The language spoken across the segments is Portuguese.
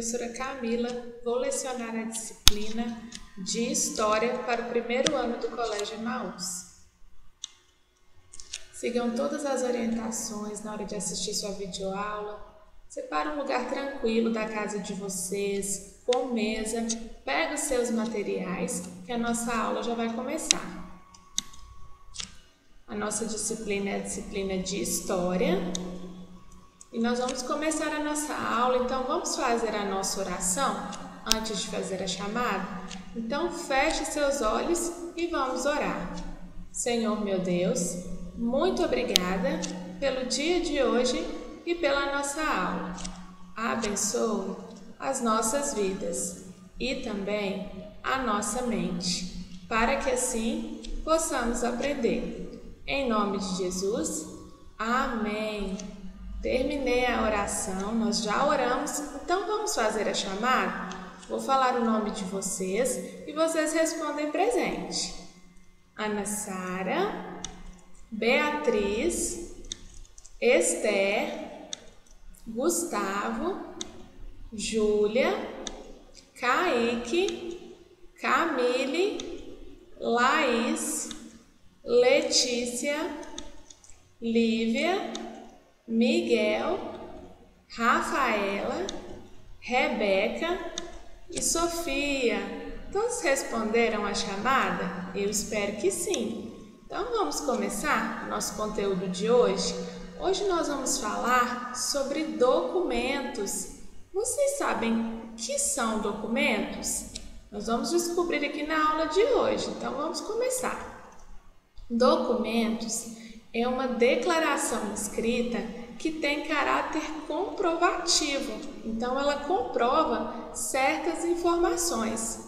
professora Camila, vou lecionar a disciplina de História para o primeiro ano do Colégio Emaús. Sigam todas as orientações na hora de assistir sua videoaula. Separe um lugar tranquilo da casa de vocês, com mesa, pega os seus materiais, que a nossa aula já vai começar. A nossa disciplina é a disciplina de História. E nós vamos começar a nossa aula, então vamos fazer a nossa oração antes de fazer a chamada? Então feche seus olhos e vamos orar. Senhor meu Deus, muito obrigada pelo dia de hoje e pela nossa aula. Abençoe as nossas vidas e também a nossa mente, para que assim possamos aprender. Em nome de Jesus, amém. Terminei a oração, nós já oramos, então vamos fazer a chamada? Vou falar o nome de vocês e vocês respondem presente. Ana Sara, Beatriz, Esther, Gustavo, Júlia, Kaique, Camille, Laís, Letícia, Lívia, Miguel, Rafaela, Rebeca e Sofia. Todos responderam a chamada? Eu espero que sim. Então vamos começar o nosso conteúdo de hoje. Hoje nós vamos falar sobre documentos. Vocês sabem o que são documentos? Nós vamos descobrir aqui na aula de hoje. Então vamos começar. Documentos é uma declaração escrita que tem caráter comprovativo, então ela comprova certas informações.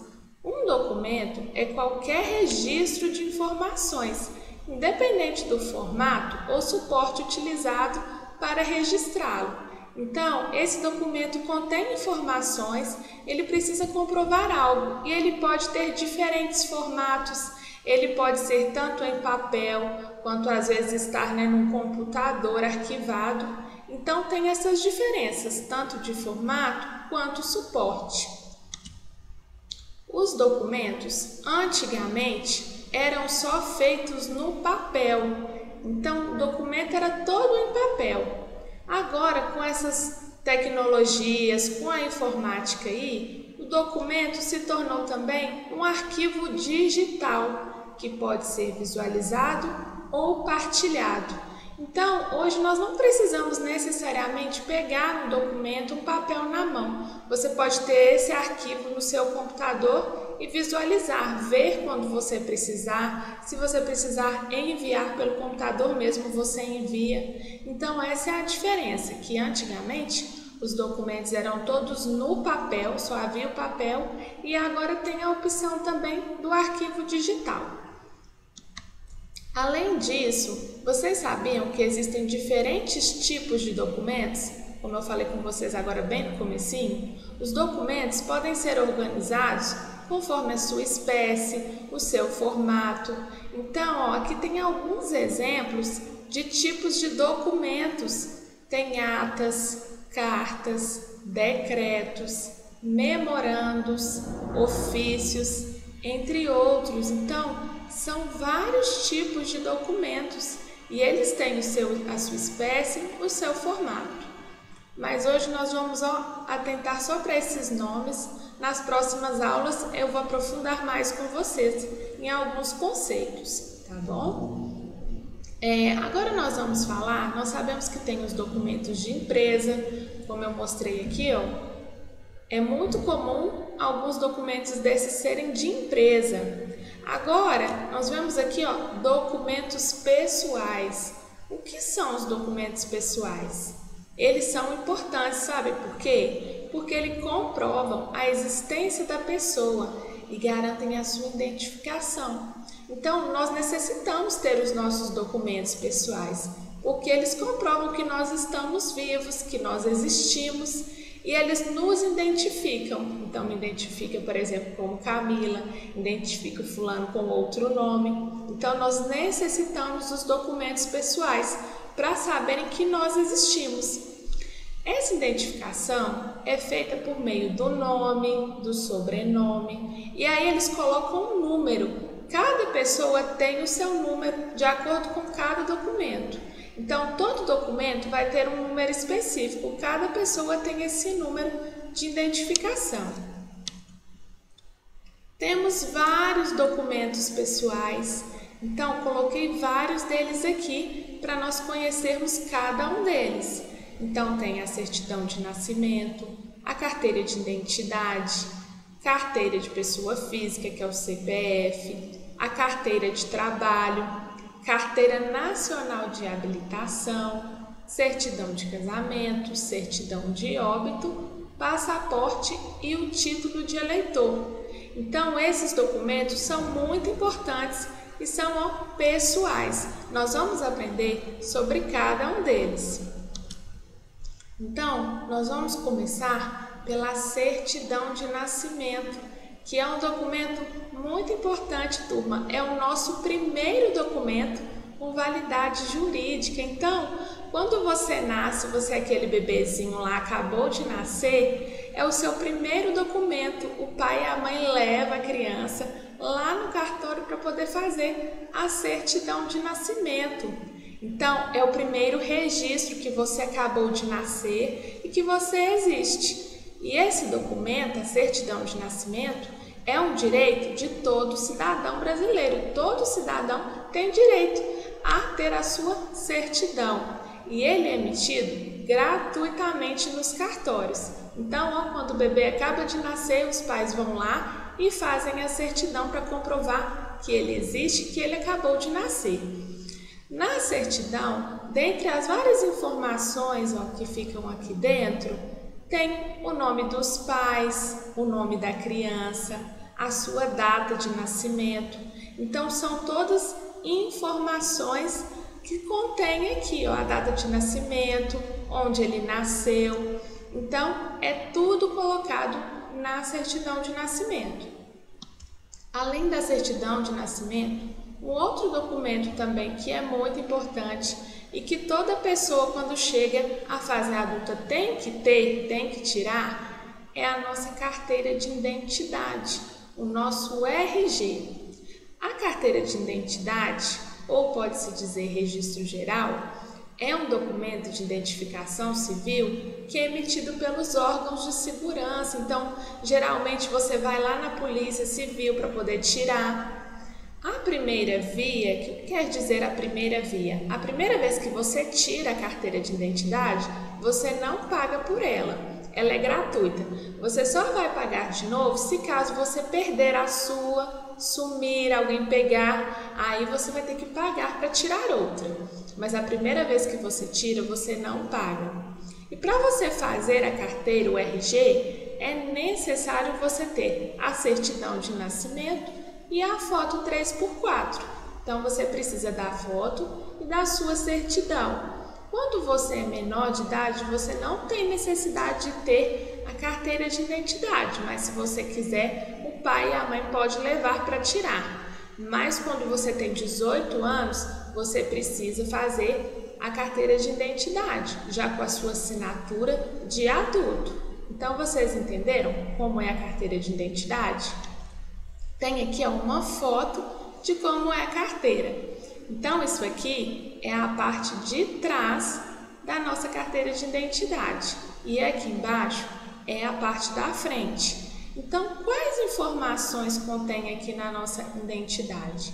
Um documento é qualquer registro de informações, independente do formato ou suporte utilizado para registrá-lo. Então, esse documento contém informações, ele precisa comprovar algo e ele pode ter diferentes formatos. Ele pode ser tanto em papel, quanto às vezes estar num computador arquivado. Então tem essas diferenças, tanto de formato quanto suporte. Os documentos, antigamente, eram só feitos no papel. Então o documento era todo em papel. Agora, com essas tecnologias, com a informática aí, o documento se tornou também um arquivo digital, que pode ser visualizado ou partilhado. Então, hoje nós não precisamos necessariamente pegar um documento, um papel na mão. Você pode ter esse arquivo no seu computador e visualizar, ver quando você precisar. Se você precisar enviar pelo computador mesmo, você envia. Então, essa é a diferença, que antigamente os documentos eram todos no papel, só havia o papel, e agora tem a opção também do arquivo digital. Além disso, vocês sabiam que existem diferentes tipos de documentos? Como eu falei com vocês agora bem no comecinho, os documentos podem ser organizados conforme a sua espécie, o seu formato. Então, aqui tem alguns exemplos de tipos de documentos. Tem atas, cartas, decretos, memorandos, ofícios, entre outros. Então, são vários tipos de documentos e eles têm a sua espécie, o seu formato. Mas hoje nós vamos atentar só para esses nomes. Nas próximas aulas eu vou aprofundar mais com vocês em alguns conceitos, tá bom? Agora nós vamos falar, nós sabemos que tem os documentos de empresa, como eu mostrei aqui, ó. É muito comum alguns documentos desses serem de empresa. Agora, nós vemos aqui, ó, documentos pessoais. O que são os documentos pessoais? Eles são importantes, sabe por quê? Porque eles comprovam a existência da pessoa e garantem a sua identificação. Então, nós necessitamos ter os nossos documentos pessoais, porque eles comprovam que nós estamos vivos, que nós existimos e eles nos identificam. Então, me identifica, por exemplo, como Camila, identifica o fulano com outro nome. Então, nós necessitamos dos documentos pessoais para saberem que nós existimos. Essa identificação é feita por meio do nome, do sobrenome, e aí eles colocam um número. Cada pessoa tem o seu número de acordo com cada documento. Então, todo documento vai ter um número específico, cada pessoa tem esse número de identificação. Temos vários documentos pessoais, então coloquei vários deles aqui para nós conhecermos cada um deles. Então, tem a certidão de nascimento, a carteira de identidade, carteira de pessoa física, que é o CPF, a carteira de trabalho, carteira nacional de habilitação, certidão de casamento, certidão de óbito, passaporte e o título de eleitor. Então, esses documentos são muito importantes e são pessoais. Nós vamos aprender sobre cada um deles. Então, nós vamos começar pela certidão de nascimento, que é um documento muito importante, turma. É o nosso primeiro documento com validade jurídica. Então, quando você nasce, você é aquele bebezinho lá, acabou de nascer, é o seu primeiro documento. O pai e a mãe levam a criança lá no cartório para poder fazer a certidão de nascimento. Então, é o primeiro registro que você acabou de nascer e que você existe. E esse documento, a certidão de nascimento, é um direito de todo cidadão brasileiro. Todo cidadão tem direito a ter a sua certidão. E ele é emitido gratuitamente nos cartórios. Então, quando o bebê acaba de nascer, os pais vão lá e fazem a certidão para comprovar que ele existe, que ele acabou de nascer. Na certidão, dentre as várias informações que ficam aqui dentro, tem o nome dos pais, o nome da criança, a sua data de nascimento. Então, são todas informações que contém aqui, a data de nascimento, onde ele nasceu. Então, é tudo colocado na certidão de nascimento. Além da certidão de nascimento, um outro documento também que é muito importante e que toda pessoa, quando chega à fase adulta, tem que ter, tem que tirar, é a nossa carteira de identidade, o nosso RG. A carteira de identidade, ou pode-se dizer registro geral, é um documento de identificação civil que é emitido pelos órgãos de segurança. Então, geralmente você vai lá na Polícia Civil para poder tirar. A primeira via, o que quer dizer a primeira via? A primeira vez que você tira a carteira de identidade, você não paga por ela. Ela é gratuita. Você só vai pagar de novo se caso você perder a sua, sumir, alguém pegar, aí você vai ter que pagar para tirar outra. Mas a primeira vez que você tira, você não paga. E para você fazer a carteira, o RG, é necessário você ter a certidão de nascimento e a foto 3x4. Então, você precisa da foto e da sua certidão. Quando você é menor de idade, você não tem necessidade de ter a carteira de identidade, mas se você quiser, o pai e a mãe podem levar para tirar. Mas quando você tem 18 anos, você precisa fazer a carteira de identidade, já com a sua assinatura de adulto. Então, vocês entenderam como é a carteira de identidade? Tem aqui uma foto de como é a carteira. Então, isso aqui é a parte de trás da nossa carteira de identidade. E aqui embaixo é a parte da frente. Então, quais informações contém aqui na nossa identidade?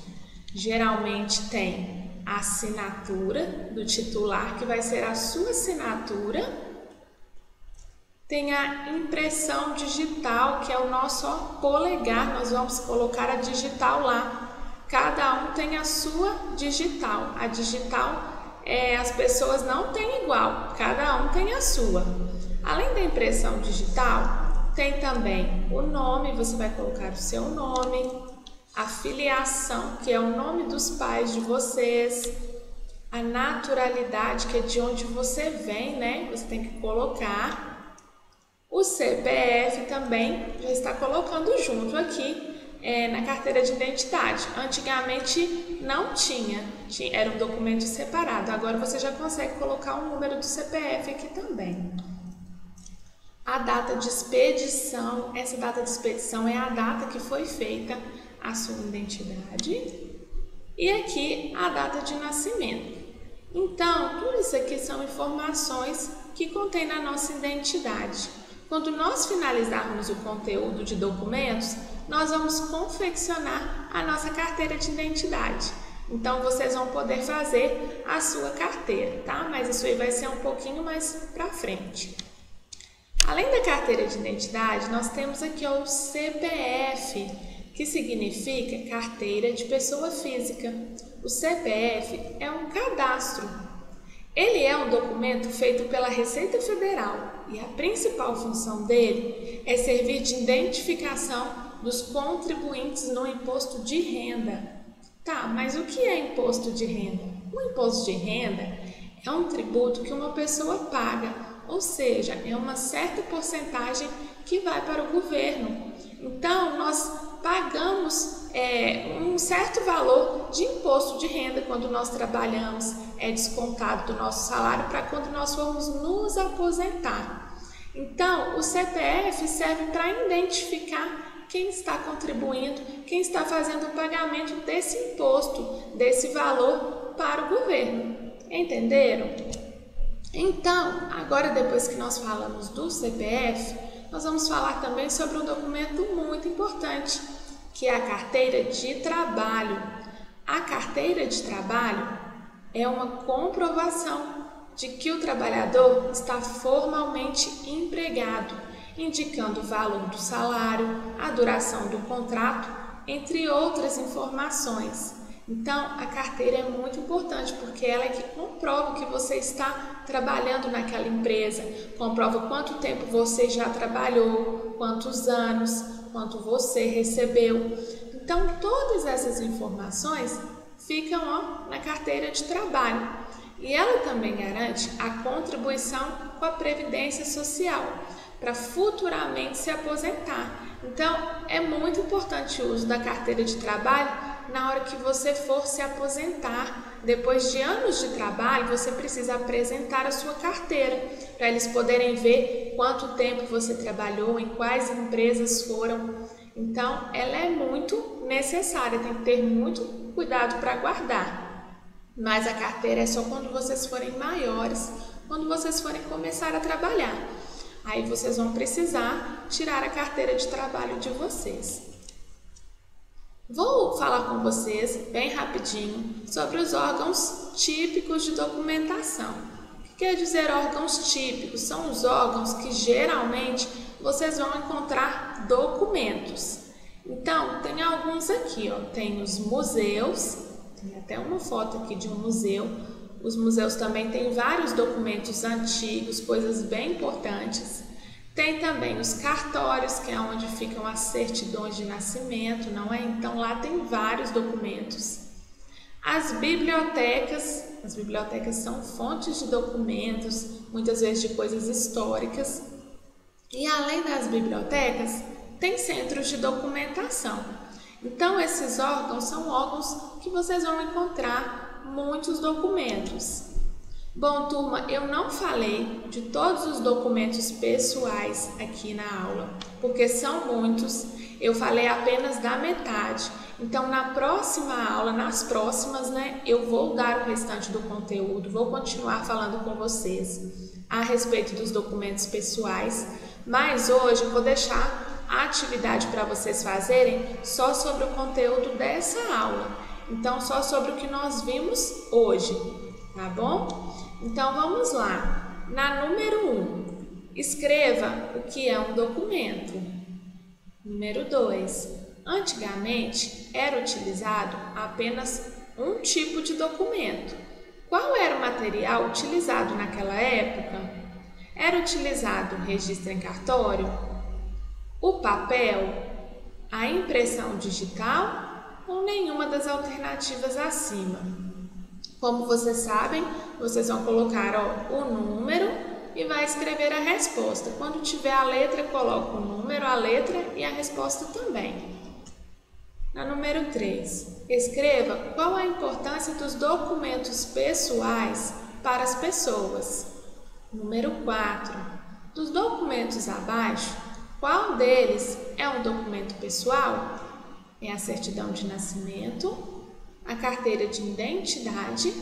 Geralmente tem a assinatura do titular, que vai ser a sua assinatura. Tem a impressão digital, que é o nosso polegar, nós vamos colocar a digital lá. Cada um tem a sua digital. A digital, as pessoas não têm igual, cada um tem a sua. Além da impressão digital, tem também o nome, você vai colocar o seu nome, a filiação, que é o nome dos pais de vocês, a naturalidade, que é de onde você vem, né? Você tem que colocar. O CPF também já está colocando junto aqui na carteira de identidade. Antigamente não tinha, era um documento separado. Agora você já consegue colocar o número do CPF aqui também. a data de expedição. Essa data de expedição é a data que foi feita a sua identidade. E aqui a data de nascimento. Então, tudo isso aqui são informações que contém na nossa identidade. Quando nós finalizarmos o conteúdo de documentos, nós vamos confeccionar a nossa carteira de identidade. Então, vocês vão poder fazer a sua carteira, tá? Mas isso aí vai ser um pouquinho mais para frente. Além da carteira de identidade, nós temos aqui o CPF, que significa Carteira de Pessoa Física. O CPF é um cadastro. Ele é um documento feito pela Receita Federal e a principal função dele é servir de identificação dos contribuintes no imposto de renda. Tá, mas o que é imposto de renda? O imposto de renda é um tributo que uma pessoa paga, ou seja, é uma certa porcentagem que vai para o governo. Então, nós pagamos um certo valor de imposto de renda quando nós trabalhamos, é descontado do nosso salário para quando nós formos nos aposentar. Então, o CPF serve para identificar quem está contribuindo, quem está fazendo o pagamento desse imposto, desse valor para o governo. Entenderam? Então, agora depois que nós falamos do CPF, nós vamos falar também sobre um documento muito importante, que é a carteira de trabalho. A carteira de trabalho é uma comprovação de que o trabalhador está formalmente empregado, indicando o valor do salário, a duração do contrato, entre outras informações. Então, a carteira é muito importante porque ela é que comprova que você está trabalhando naquela empresa, comprova quanto tempo você já trabalhou, quantos anos, quanto você recebeu. Então, todas essas informações ficam na carteira de trabalho. E ela também garante a contribuição com a Previdência Social para futuramente se aposentar. Então, é muito importante o uso da carteira de trabalho na hora que você for se aposentar. Depois de anos de trabalho, você precisa apresentar a sua carteira para eles poderem ver quanto tempo você trabalhou, em quais empresas foram. Então, ela é muito necessária, tem que ter muito cuidado para guardar. Mas a carteira é só quando vocês forem maiores, quando vocês forem começar a trabalhar. Aí vocês vão precisar tirar a carteira de trabalho de vocês. Vou falar com vocês bem rapidinho sobre os órgãos típicos de documentação. O que quer dizer órgãos típicos? São os órgãos que geralmente vocês vão encontrar documentos. Então, tem alguns aqui, tem os museus, tem até uma foto aqui de um museu. Os museus também têm vários documentos antigos, coisas bem importantes. Tem também os cartórios, que é onde ficam as certidões de nascimento, não é? Então, lá tem vários documentos. As bibliotecas são fontes de documentos, muitas vezes de coisas históricas. E além das bibliotecas, tem centros de documentação. Então, esses órgãos são órgãos que vocês vão encontrar muitos documentos. Bom, turma, eu não falei de todos os documentos pessoais aqui na aula, porque são muitos, eu falei apenas da metade. Então, na próxima aula, nas próximas, eu vou dar o restante do conteúdo, vou continuar falando com vocês a respeito dos documentos pessoais, mas hoje eu vou deixar a atividade para vocês fazerem só sobre o conteúdo dessa aula. Então, só sobre o que nós vimos hoje, tá bom? Então, vamos lá. Na número 1, escreva o que é um documento. Número 2, antigamente era utilizado apenas um tipo de documento. Qual era o material utilizado naquela época? Era utilizado o registro em cartório, o papel, a impressão digital ou nenhuma das alternativas acima? Como vocês sabem, vocês vão colocar o número e vai escrever a resposta. Quando tiver a letra, coloca o número, a letra e a resposta também. Na número 3, escreva qual a importância dos documentos pessoais para as pessoas. Número 4, dos documentos abaixo, qual deles é um documento pessoal? É a certidão de nascimento, a carteira de identidade,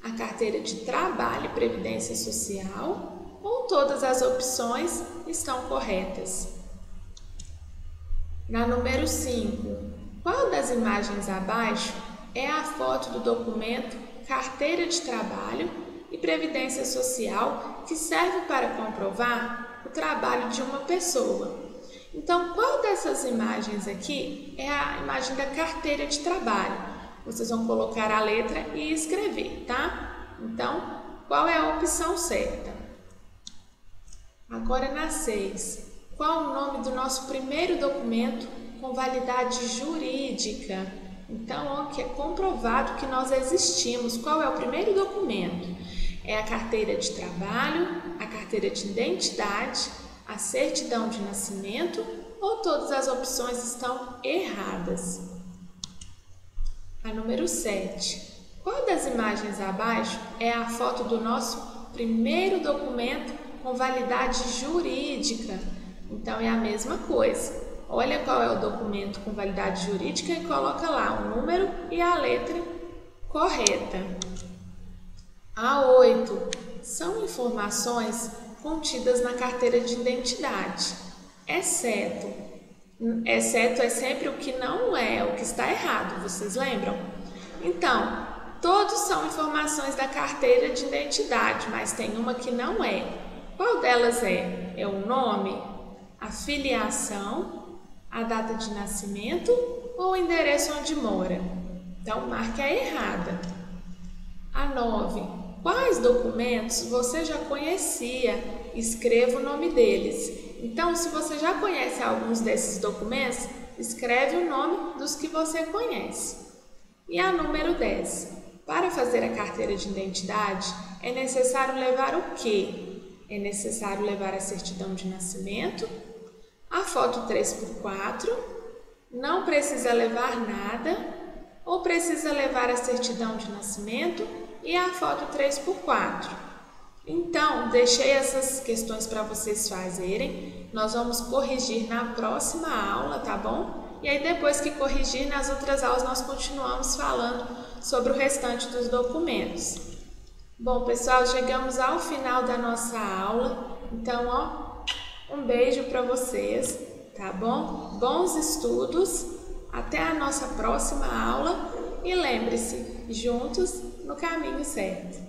a carteira de trabalho e previdência social, ou todas as opções estão corretas? Na número 5, qual das imagens abaixo é a foto do documento carteira de trabalho e previdência social que serve para comprovar o trabalho de uma pessoa? Então, qual dessas imagens aqui é a imagem da carteira de trabalho? Vocês vão colocar a letra e escrever, tá? Então, qual é a opção certa? Agora na 6. Qual o nome do nosso primeiro documento com validade jurídica? Então, que é comprovado que nós existimos. Qual é o primeiro documento? É a carteira de trabalho, a carteira de identidade, a certidão de nascimento, ou todas as opções estão erradas? A número 7. Qual das imagens abaixo é a foto do nosso primeiro documento com validade jurídica? Então, é a mesma coisa. Olha qual é o documento com validade jurídica e coloca lá o número e a letra correta. A 8. São informações contidas na carteira de identidade, exceto é sempre o que não é, o que está errado, vocês lembram? Então, todos são informações da carteira de identidade, mas tem uma que não é. Qual delas é? É o nome, a filiação, a data de nascimento ou o endereço onde mora? Então, marque a errada. A 9. Quais documentos você já conhecia? Escreva o nome deles. Então, se você já conhece alguns desses documentos, escreve o nome dos que você conhece. E a número 10. Para fazer a carteira de identidade, é necessário levar o quê? É necessário levar a certidão de nascimento, a foto 3x4, não precisa levar nada, ou precisa levar a certidão de nascimento e a foto 3x4. Então, deixei essas questões para vocês fazerem. Nós vamos corrigir na próxima aula, tá bom? E aí, depois que corrigir, nas outras aulas nós continuamos falando sobre o restante dos documentos. Bom, pessoal, chegamos ao final da nossa aula. Então, um beijo para vocês, tá bom? Bons estudos, até a nossa próxima aula e lembre-se, juntos no caminho certo.